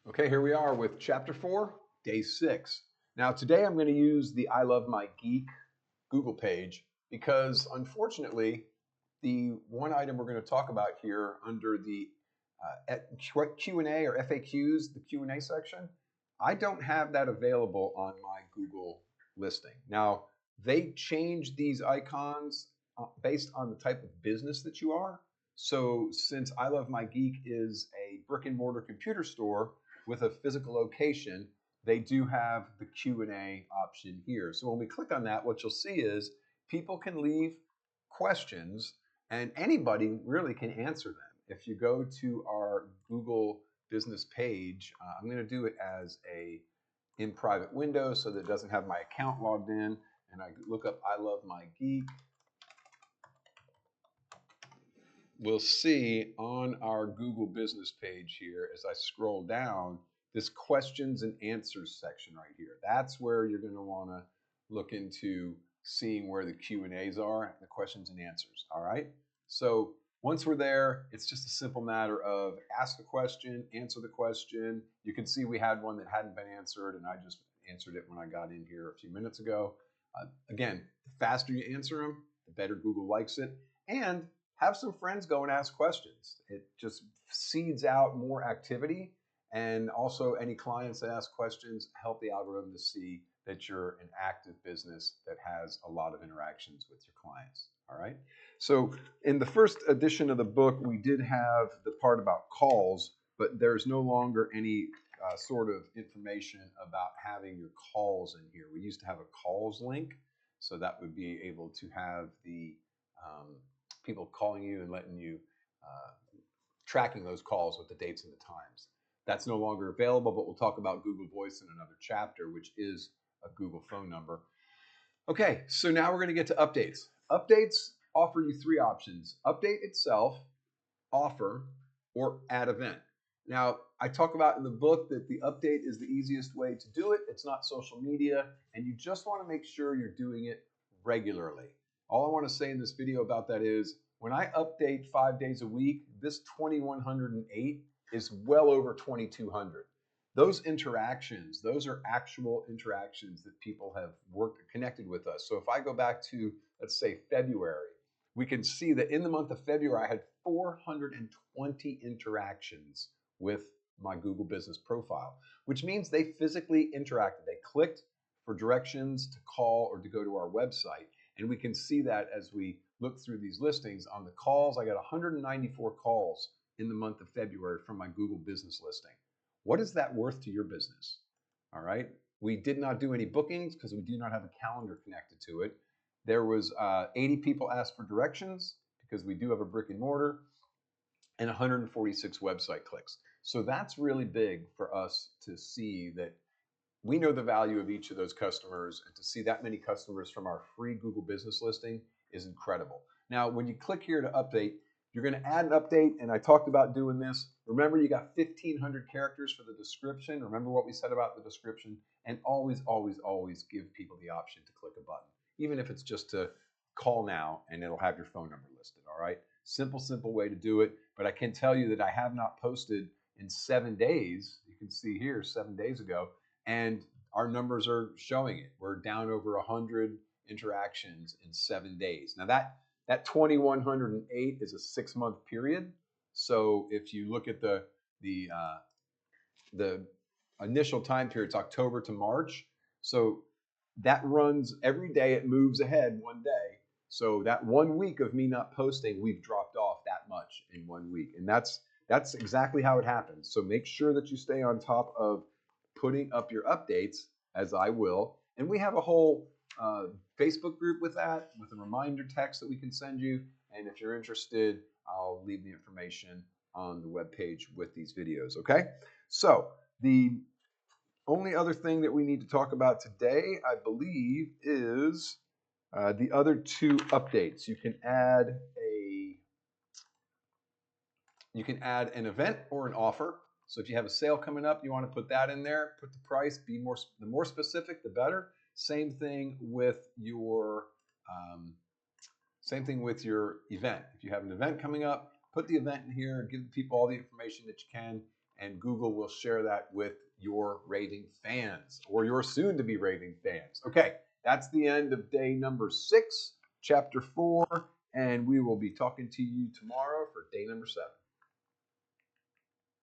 Okay, here we are with chapter 4, day 6. Now, today I'm going to use the I Love My Geek Google page because unfortunately, the one item we're going to talk about here under the Q&A or FAQs, the Q&A section, I don't have that available on my Google listing. Now, they change these icons based on the type of business that you are. So, since I Love My Geek is a brick and mortar computer store with a physical location, they do have the Q&A option here. So when we click on that, what you'll see is people can leave questions and anybody really can answer them. If you go to our Google business page, I'm going to do it as a in private window so that it doesn't have my account logged in, and I look up I Love My Geek. We'll see on our Google business page here as I scroll down this questions and answers section right here. That's where you're going to want to look into seeing where the Q&As are, the questions and answers. All right. So once we're there, it's just a simple matter of ask a question, answer the question. You can see we had one that hadn't been answered, and I just answered it when I got in here a few minutes ago. Again, the faster you answer them, the better Google likes it. And have some friends go and ask questions. It just seeds out more activity. And also, any clients that ask questions help the algorithm to see that you're an active business that has a lot of interactions with your clients. All right. So, in the first edition of the book, we did have the part about calls, but there's no longer any sort of information about having your calls in here. We used to have a calls link, so that would be able to have the people calling you and letting you tracking those calls with the dates and the times. That's no longer available, but we'll talk about Google Voice in another chapter, which is a Google phone number. Okay, so now we're going to get to updates. Updates offer you three options: update itself, offer, or add event. Now, I talk about in the book that the update is the easiest way to do it. It's not social media, and you just want to make sure you're doing it regularly. All I want to say in this video about that is when I update 5 days a week, this 2108 is well over 2200. Those interactions, those are actual interactions that people have worked connected with us. So if I go back to, let's say, February, we can see that in the month of February, I had 420 interactions with my Google business profile, which means they physically interacted. They clicked for directions to call or to go to our website. And we can see that as we look through these listings. On the calls, I got 194 calls in the month of February from my Google business listing. What is that worth to your business? All right. We did not do any bookings because we do not have a calendar connected to it. There was 80 people asked for directions because we do have a brick and mortar, and 146 website clicks. So that's really big for us to see that we know the value of each of those customers, and to see that many customers from our free Google business listing is incredible. Now, when you click here to update, you're going to add an update, and I talked about doing this. Remember, you got 1,500 characters for the description. Remember what we said about the description, and always, always, always give people the option to click a button, even if it's just to call now, and it'll have your phone number listed. All right, simple, simple way to do it. But I can tell you that I have not posted in 7 days. You can see here 7 days ago, and our numbers are showing it. We're down over 100 interactions in 7 days. Now that 2108 is a 6-month period. So if you look at the initial time period, it's October to March. So that runs every day. It moves ahead one day. So that 1 week of me not posting, we've dropped off that much in 1 week, and that's exactly how it happens. So make sure that you stay on top of putting up your updates, as I will. And we have a whole Facebook group with that, with a reminder text that we can send you. And if you're interested, I'll leave the information on the webpage with these videos. Okay. So the only other thing that we need to talk about today, I believe, is the other two updates. You can add an event or an offer. So if you have a sale coming up, you want to put that in there, put the price, the more specific, the better. Same thing with your event. If you have an event coming up, put the event in here, give people all the information that you can. and Google will share that with your raving fans or your soon to be raving fans. Okay, that's the end of day number 6, chapter 4, and we will be talking to you tomorrow for day number 7.